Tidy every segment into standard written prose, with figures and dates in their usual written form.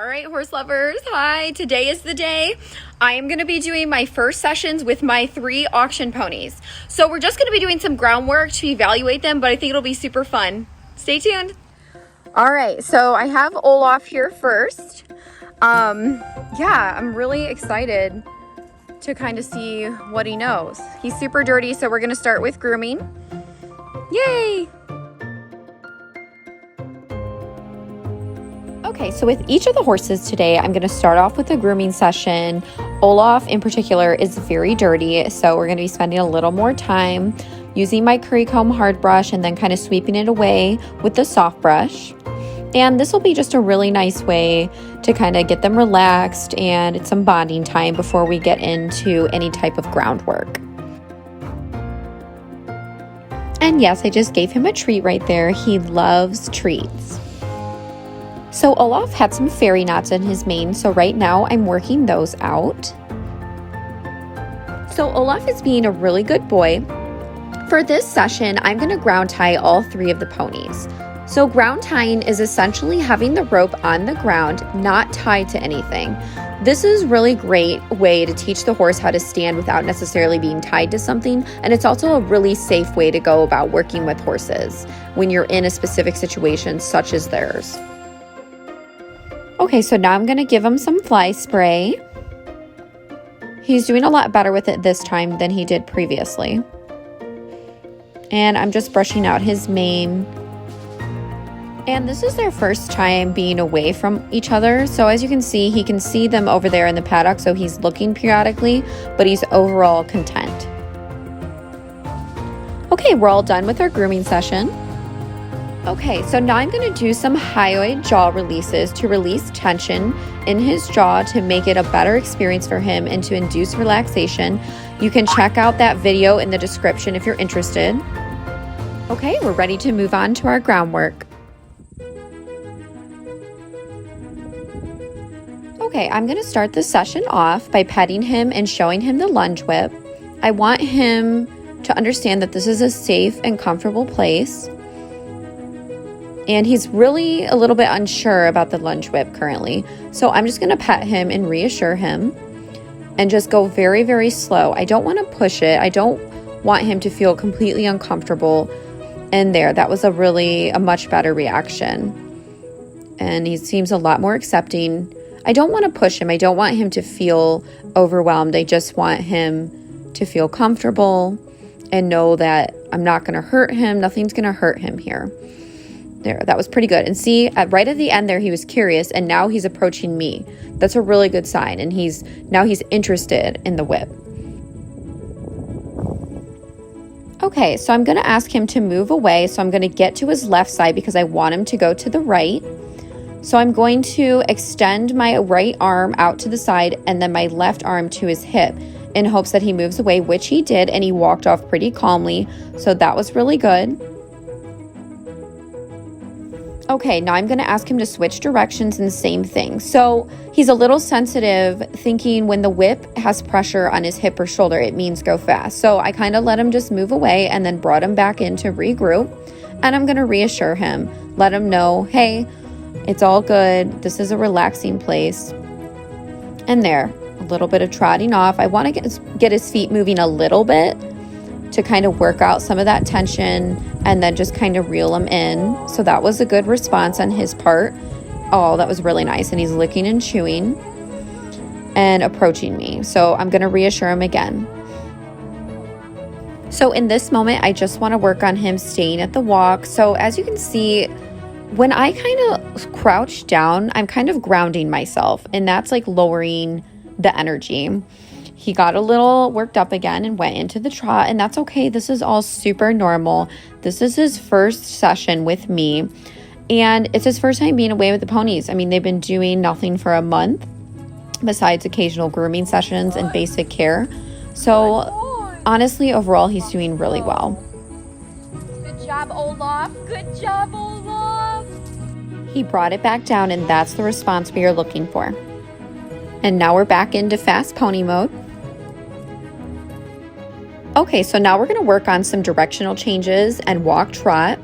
All right, horse lovers, hi. Today is the day. I am going to be doing my first sessions with my 3 auction ponies. So we're just going to be doing some groundwork to evaluate them, but I think it'll be super fun. Stay tuned. All right, so I have Olaf here first. Yeah, I'm really excited to kind of see what he knows. He's super dirty, so we're going to start with grooming. Yay! Okay, so with each of the horses today, I'm going to start off with a grooming session. Olaf in particular is very dirty, so we're going to be spending a little more time using my curry comb hard brush and then kind of sweeping it away with the soft brush. And this will be just a really nice way to kind of get them relaxed, and it's some bonding time before we get into any type of groundwork. And yes, I just gave him a treat right there. He loves treats. So Olaf had some fairy knots in his mane, so right now I'm working those out. So Olaf is being a really good boy. For this session, I'm going to ground tie all 3 of the ponies. So ground tying is essentially having the rope on the ground, not tied to anything. This is a really great way to teach the horse how to stand without necessarily being tied to something, and it's also a really safe way to go about working with horses when you're in a specific situation such as theirs. Okay, so now I'm going to give him some fly spray. He's doing a lot better with it this time than he did previously. And I'm just brushing out his mane. And this is their first time being away from each other. So as you can see, he can see them over there in the paddock, so he's looking periodically, but he's overall content. Okay, we're all done with our grooming session. Okay, so now I'm going to do some hyoid jaw releases to release tension in his jaw to make it a better experience for him and to induce relaxation. You can check out that video in the description if you're interested. Okay, we're ready to move on to our groundwork. Okay, I'm going to start the session off by petting him and showing him the lunge whip. I want him to understand that this is a safe and comfortable place. And he's really a little bit unsure about the lunge whip currently. So I'm just going to pet him and reassure him and just go very, very slow. I don't want to push it. I don't want him to feel completely uncomfortable in there. That was a much better reaction. And he seems a lot more accepting. I don't want to push him. I don't want him to feel overwhelmed. I just want him to feel comfortable and know that I'm not going to hurt him. Nothing's going to hurt him here. There, that was pretty good. And see, right at the end there, he was curious, and now he's approaching me. That's a really good sign, and now he's interested in the whip. Okay, so I'm going to ask him to move away. So I'm going to get to his left side because I want him to go to the right. So I'm going to extend my right arm out to the side and then my left arm to his hip in hopes that he moves away, which he did, and he walked off pretty calmly. So that was really good. Okay, now I'm going to ask him to switch directions and same thing. So he's a little sensitive, thinking when the whip has pressure on his hip or shoulder, it means go fast. So I kind of let him just move away and then brought him back in to regroup. And I'm going to reassure him, let him know, hey, it's all good. This is a relaxing place. And there, a little bit of trotting off. I want to get his feet moving a little bit to kind of work out some of that tension and then just kind of reel him in. So that was a good response on his part. Oh, that was really nice. And he's licking and chewing and approaching me. So I'm going to reassure him again. So in this moment, I just want to work on him staying at the walk. So as you can see, when I kind of crouch down, I'm kind of grounding myself, and that's like lowering the energy. He got a little worked up again and went into the trot, and that's okay. This is all super normal. This is his first session with me, and it's his first time being away with the ponies. I mean, they've been doing nothing for a month besides occasional grooming sessions and basic care. So honestly, overall, he's doing really well. Good job, Olaf. Good job, Olaf. He brought it back down, and that's the response we are looking for. And now we're back into fast pony mode. Okay, so now we're going to work on some directional changes and walk trot.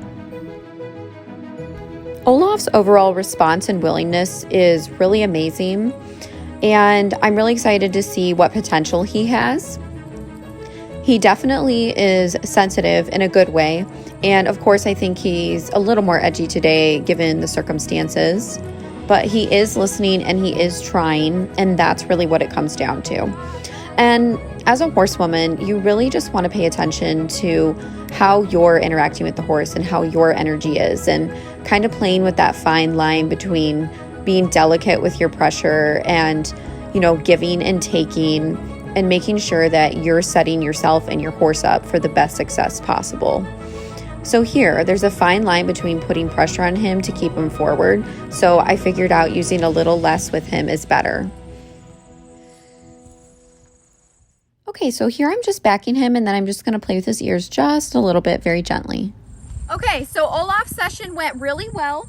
Olaf's overall response and willingness is really amazing, and I'm really excited to see what potential he has. He definitely is sensitive in a good way, and of course I think he's a little more edgy today given the circumstances, but he is listening and he is trying, and that's really what it comes down to. And as a horsewoman, you really just want to pay attention to how you're interacting with the horse and how your energy is, and kind of playing with that fine line between being delicate with your pressure and, giving and taking, and making sure that you're setting yourself and your horse up for the best success possible. So here, there's a fine line between putting pressure on him to keep him forward. So I figured out using a little less with him is better. Okay, so here I'm just backing him, and then I'm just going to play with his ears just a little bit, very gently. Okay, so Olaf's session went really well.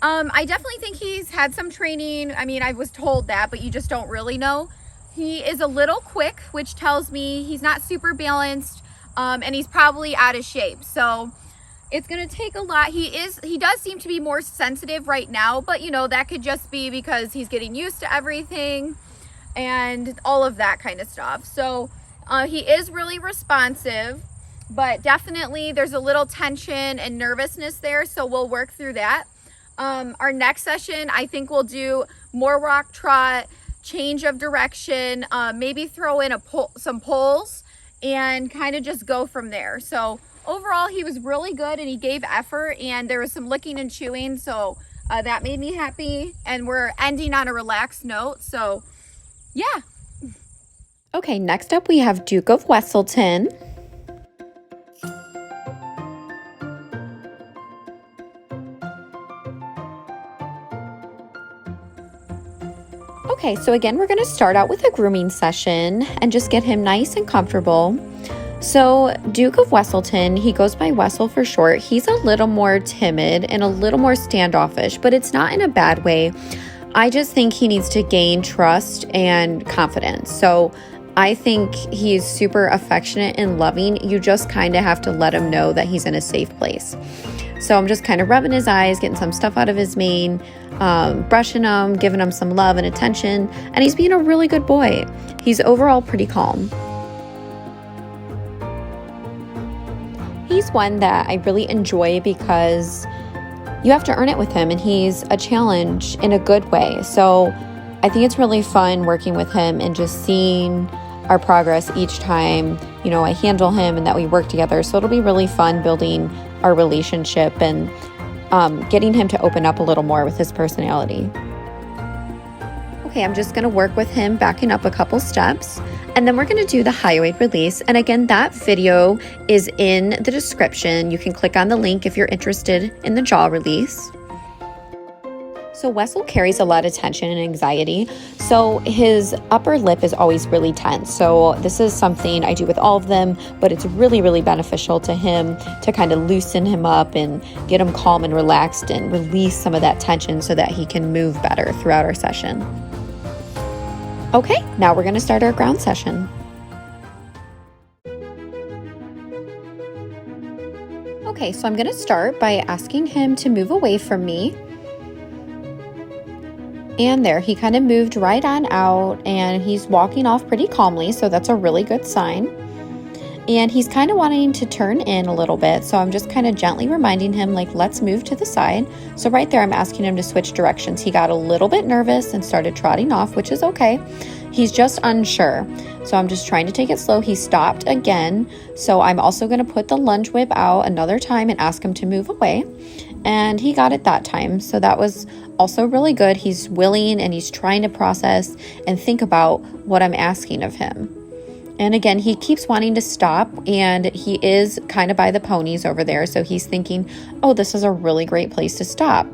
I definitely think he's had some training. I mean, I was told that, but you just don't really know. He is a little quick, which tells me he's not super balanced, and he's probably out of shape. So it's going to take a lot. He does seem to be more sensitive right now, but that could just be because he's getting used to everything and all of that kind of stuff. So he is really responsive, but definitely there's a little tension and nervousness there. So we'll work through that. Our next session, I think we'll do more walk trot, change of direction, maybe throw in some poles, and kind of just go from there. So overall, he was really good and he gave effort, and there was some licking and chewing. So that made me happy, and we're ending on a relaxed note. So yeah. Okay, next up we have Duke of Wesselton. Okay, so again, we're going to start out with a grooming session and just get him nice and comfortable. So Duke of Wesselton, he goes by Wessel for short. He's a little more timid and a little more standoffish, but it's not in a bad way. I just think he needs to gain trust and confidence. So I think he's super affectionate and loving. You just kind of have to let him know that he's in a safe place. So I'm just kind of rubbing his eyes, getting some stuff out of his mane, brushing him, giving him some love and attention, and he's being a really good boy. He's overall pretty calm. He's one that I really enjoy because you have to earn it with him, and he's a challenge in a good way. So I think it's really fun working with him and just seeing our progress each time, I handle him and that we work together. So it'll be really fun building our relationship and getting him to open up a little more with his personality. Okay, I'm just going to work with him backing up a couple steps, and then we're going to do the hyoid release. And again, that video is in the description. You can click on the link if you're interested in the jaw release. So Wessel carries a lot of tension and anxiety, so his upper lip is always really tense. So this is something I do with all of them, but it's really, really beneficial to him to kind of loosen him up and get him calm and relaxed and release some of that tension so that he can move better throughout our session. Okay, now we're going to start our ground session. Okay, so I'm going to start by asking him to move away from me. And there, he kind of moved right on out, and he's walking off pretty calmly, so that's a really good sign. And he's kind of wanting to turn in a little bit, so I'm just kind of gently reminding him, like, let's move to the side. So right there, I'm asking him to switch directions. He got a little bit nervous and started trotting off, which is okay. He's just unsure. So I'm just trying to take it slow. He stopped again, so I'm also going to put the lunge whip out another time and ask him to move away. And he got it that time, so that was also really good. He's willing and he's trying to process and think about what I'm asking of him. And again, he keeps wanting to stop, and he is kind of by the ponies over there, so he's thinking, oh, this is a really great place to stop.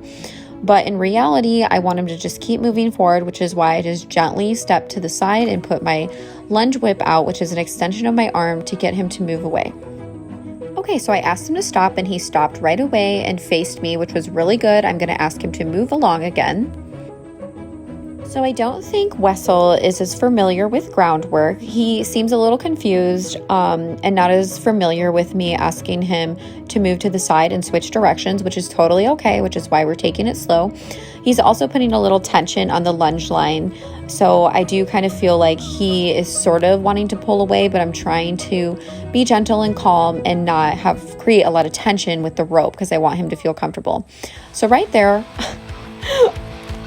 But in reality, I want him to just keep moving forward, which is why I just gently step to the side and put my lunge whip out, which is an extension of my arm, to get him to move away. Okay, so I asked him to stop, and he stopped right away and faced me, which was really good. I'm going to ask him to move along again. So I don't think Wessel is as familiar with groundwork. He seems a little confused and not as familiar with me asking him to move to the side and switch directions, which is totally okay, which is why we're taking it slow. He's also putting a little tension on the lunge line. So I do kind of feel like he is sort of wanting to pull away, but I'm trying to be gentle and calm and not create a lot of tension with the rope because I want him to feel comfortable. So right there,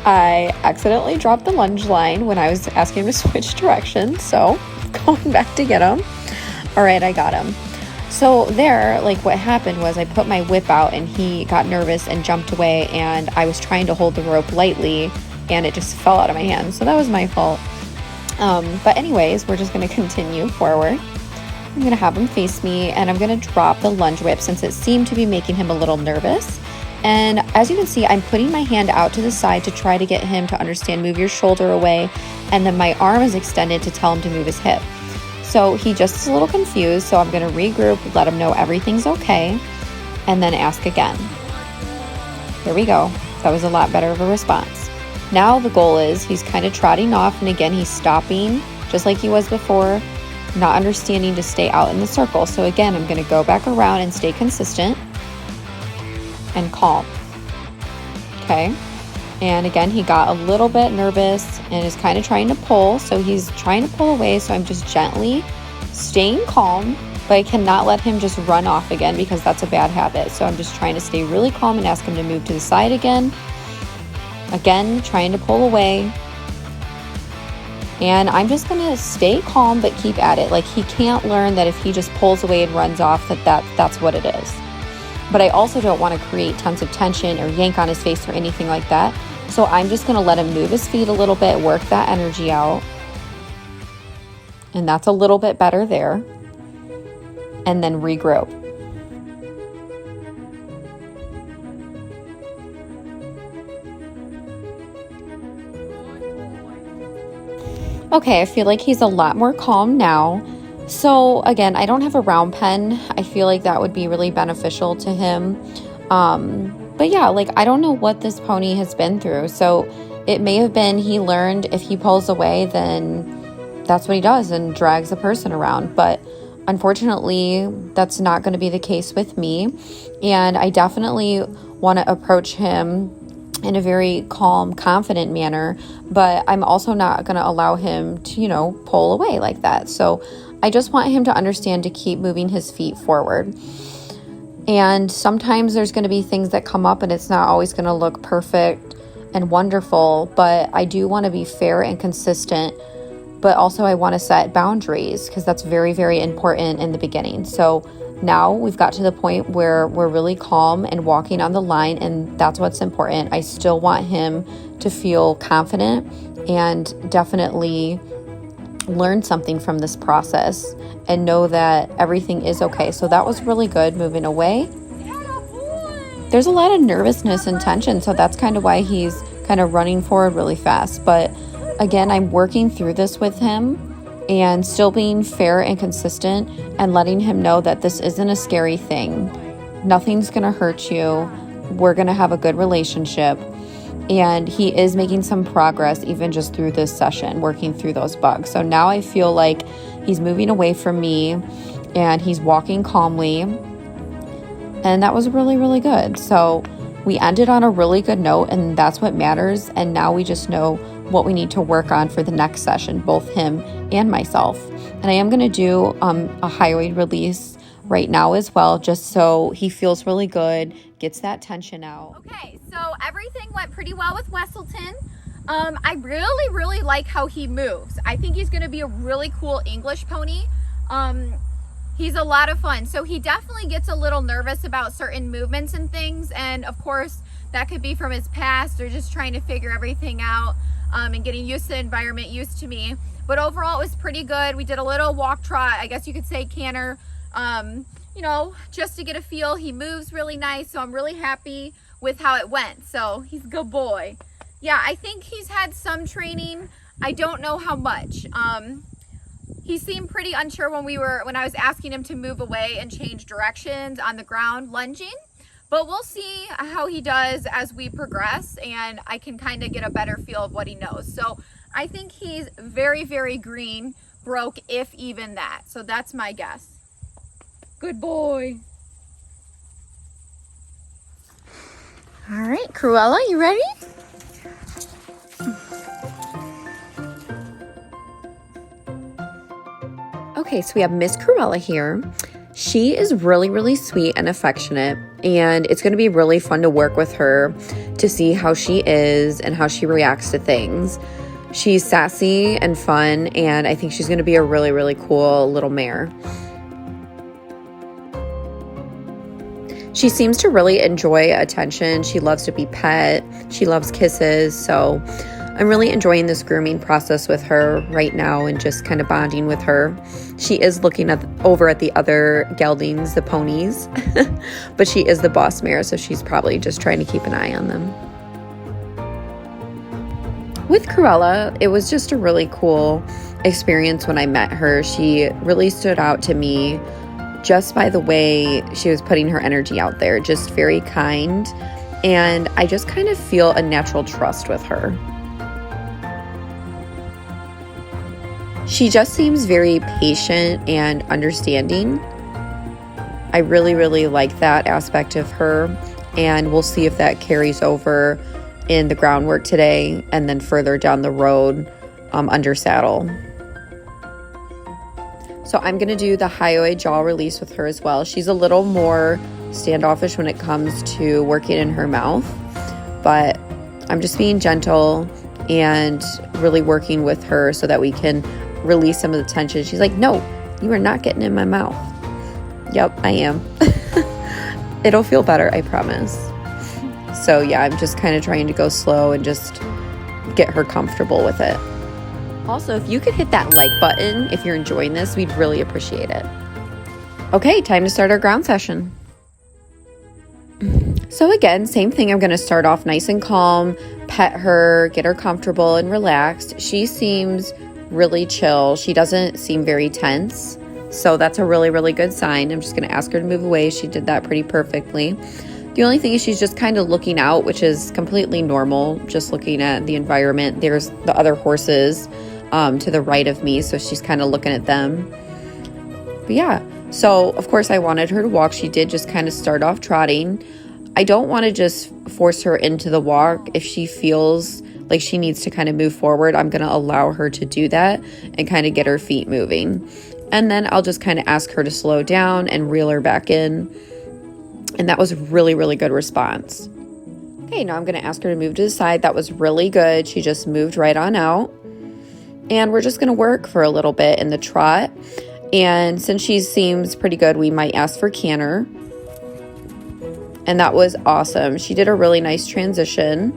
I accidentally dropped the lunge line when I was asking him to switch directions. So going back to get him. All right, I got him. So there, like what happened was I put my whip out and he got nervous and jumped away, and I was trying to hold the rope lightly and it just fell out of my hand. So that was my fault. But anyways, we're just going to continue forward. I'm going to have him face me and I'm going to drop the lunge whip since it seemed to be making him a little nervous. And as you can see, I'm putting my hand out to the side to try to get him to understand, move your shoulder away. And then my arm is extended to tell him to move his hip. So he just is a little confused. So I'm going to regroup, let him know everything's okay, and then ask again. There we go. That was a lot better of a response. Now the goal is he's kind of trotting off. And again, he's stopping just like he was before, not understanding to stay out in the circle. So again, I'm going to go back around and stay consistent and calm. Okay. And again, he got a little bit nervous and is kind of trying to pull. So he's trying to pull away. So I'm just gently staying calm, but I cannot let him just run off again because that's a bad habit. So I'm just trying to stay really calm and ask him to move to the side again. Again, trying to pull away. And I'm just going to stay calm, but keep at it. Like he can't learn that if he just pulls away and runs off, that's what it is. But I also don't want to create tons of tension or yank on his face or anything like that. So I'm just going to let him move his feet a little bit, work that energy out. And that's a little bit better there. And then regroup. Okay, I feel like he's a lot more calm now. So again, I don't have a round pen. I feel like that would be really beneficial to him. But yeah, like I don't know what this pony has been through. So it may have been he learned if he pulls away, then that's what he does and drags a person around. But unfortunately, that's not going to be the case with me. And I definitely want to approach him in a very calm, confident manner. But I'm also not going to allow him to, pull away like that. So I just want him to understand to keep moving his feet forward. And sometimes there's going to be things that come up and it's not always going to look perfect and wonderful, but I do want to be fair and consistent, but also I want to set boundaries because that's very, very important in the beginning. So now we've got to the point where we're really calm and walking on the line, and that's what's important. I still want him to feel confident and definitely learn something from this process and know that everything is okay. So that was really good, moving away. There's a lot of nervousness and tension, so that's kind of why he's kind of running forward really fast. But again, I'm working through this with him and still being fair and consistent and letting him know that this isn't a scary thing. Nothing's going to hurt you. We're going to have a good relationship. And he is making some progress even just through this session, working through those bugs. So now I feel like he's moving away from me and he's walking calmly. And that was really, really good. So we ended on a really good note, and that's what matters. And now we just know what we need to work on for the next session, both him and myself. And I am going to do a highway release right now as well, just so he feels really good, gets that tension out. Okay, so everything went pretty well with Wesselton. I really, really like how he moves. I think he's going to be a really cool English pony. He's a lot of fun. So he definitely gets a little nervous about certain movements and things. And of course, that could be from his past or just trying to figure everything out and getting used to the environment, used to me. But overall, it was pretty good. We did a little walk trot, I guess you could say canter, just to get a feel. He moves really nice. So I'm really happy with how it went. So he's a good boy. Yeah, I think he's had some training. I don't know how much. He seemed pretty unsure when I was asking him to move away and change directions on the ground lunging, But we'll see how he does as we progress, and I can kind of get a better feel of what he knows. So I think he's very, very green, broke, if even that. So that's my guess. Good boy. All right, Cruella, you ready? Okay, so we have Miss Cruella here. She is really, really sweet and affectionate, and it's going to be really fun to work with her to see how she is and how she reacts to things. She's sassy and fun, and I think she's going to be a really, really cool little mare. She seems to really enjoy attention. She loves to be pet. She loves kisses. So I'm really enjoying this grooming process with her right now and just kind of bonding with her. She is looking over at the other geldings, the ponies, but she is the boss mare, so she's probably just trying to keep an eye on them. With Cruella, it was just a really cool experience when I met her. She really stood out to me just by the way she was putting her energy out there, just very kind. And I just kind of feel a natural trust with her. She just seems very patient and understanding. I really, really like that aspect of her. And we'll see if that carries over in the groundwork today and then further down the road under saddle. So I'm going to do the high jaw release with her as well. She's a little more standoffish when it comes to working in her mouth, but I'm just being gentle and really working with her so that we can release some of the tension. She's like, no, you are not getting in my mouth. Yep, I am. It'll feel better, I promise. So yeah, I'm just kind of trying to go slow and just get her comfortable with it. Also, if you could hit that like button if you're enjoying this, we'd really appreciate it. Okay, time to start our ground session. So again, same thing. I'm going to start off nice and calm, pet her, get her comfortable and relaxed. She seems really chill. She doesn't seem very tense. So that's a really, really good sign. I'm just going to ask her to move away. She did that pretty perfectly. The only thing is she's just kind of looking out, which is completely normal, just looking at the environment. There's the other horses to the right of me, so she's kind of looking at them. But yeah, so of course I wanted her to walk. She did just kind of start off trotting. I don't want to just force her into the walk. If she feels like she needs to kind of move forward, I'm going to allow her to do that and kind of get her feet moving. And then I'll just kind of ask her to slow down and reel her back in. And that was a really, really good response. Okay, now I'm going to ask her to move to the side. That was really good. She just moved right on out. And we're just going to work for a little bit in the trot. And since she seems pretty good, we might ask for canter. And that was awesome. She did a really nice transition.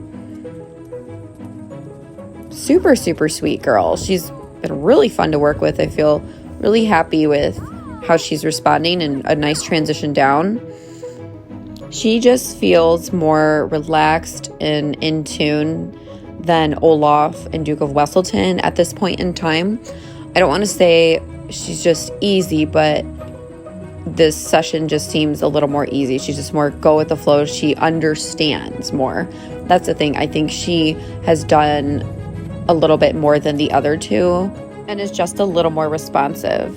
Super, super sweet girl. She's been really fun to work with. I feel really happy with how she's responding and a nice transition down. She just feels more relaxed and in tune than Olaf and Duke of Wesselton at this point in time. I don't want to say she's just easy, but this session just seems a little more easy. She's just more go with the flow. She understands more. That's the thing. I think she has done a little bit more than the other two and is just a little more responsive.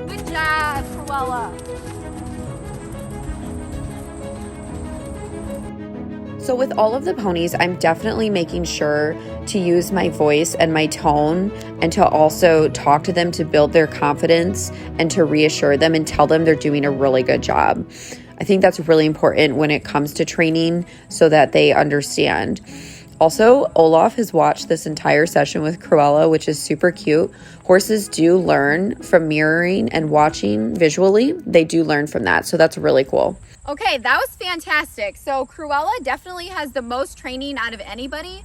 Good job, Cruella. So with all of the ponies, I'm definitely making sure to use my voice and my tone and to also talk to them to build their confidence and to reassure them and tell them they're doing a really good job. I think that's really important when it comes to training so that they understand. Also, Olaf has watched this entire session with Cruella, which is super cute. Horses do learn from mirroring and watching visually. They do learn from that, so that's really cool. Okay, that was fantastic. So Cruella definitely has the most training out of anybody.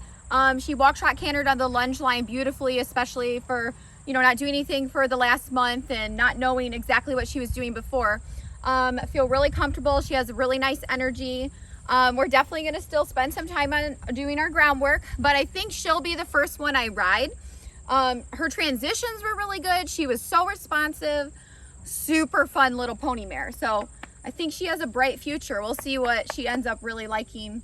She walk, trot, cantered on the lunge line beautifully, especially for, not doing anything for the last month and not knowing exactly what she was doing before. I feel really comfortable. She has a really nice energy. We're definitely going to still spend some time on doing our groundwork, but I think she'll be the first one I ride. Her transitions were really good. She was so responsive, super fun little pony mare. So I think she has a bright future. We'll see what she ends up really liking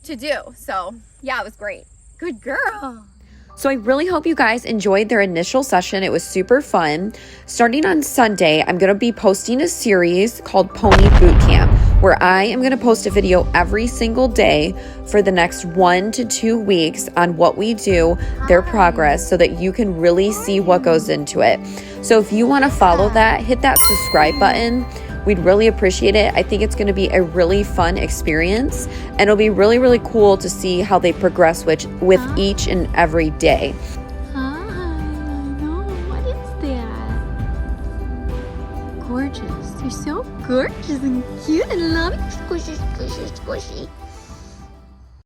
to do. So yeah, it was great. Good girl. So I really hope you guys enjoyed their initial session. It was super fun. Starting on Sunday, I'm going to be posting a series called Pony Bootcamp, where I am going to post a video every single day for the next 1 to 2 weeks on what we do, their progress, so that you can really see what goes into it. So if you want to follow that, hit that subscribe button. We'd really appreciate it. I think it's going to be a really fun experience, and it'll be really, really cool to see how they progress with each and every day. Hi, I know. What is that? Gorgeous. You're so gorgeous and cute. I love you. Squishy, squishy, squishy.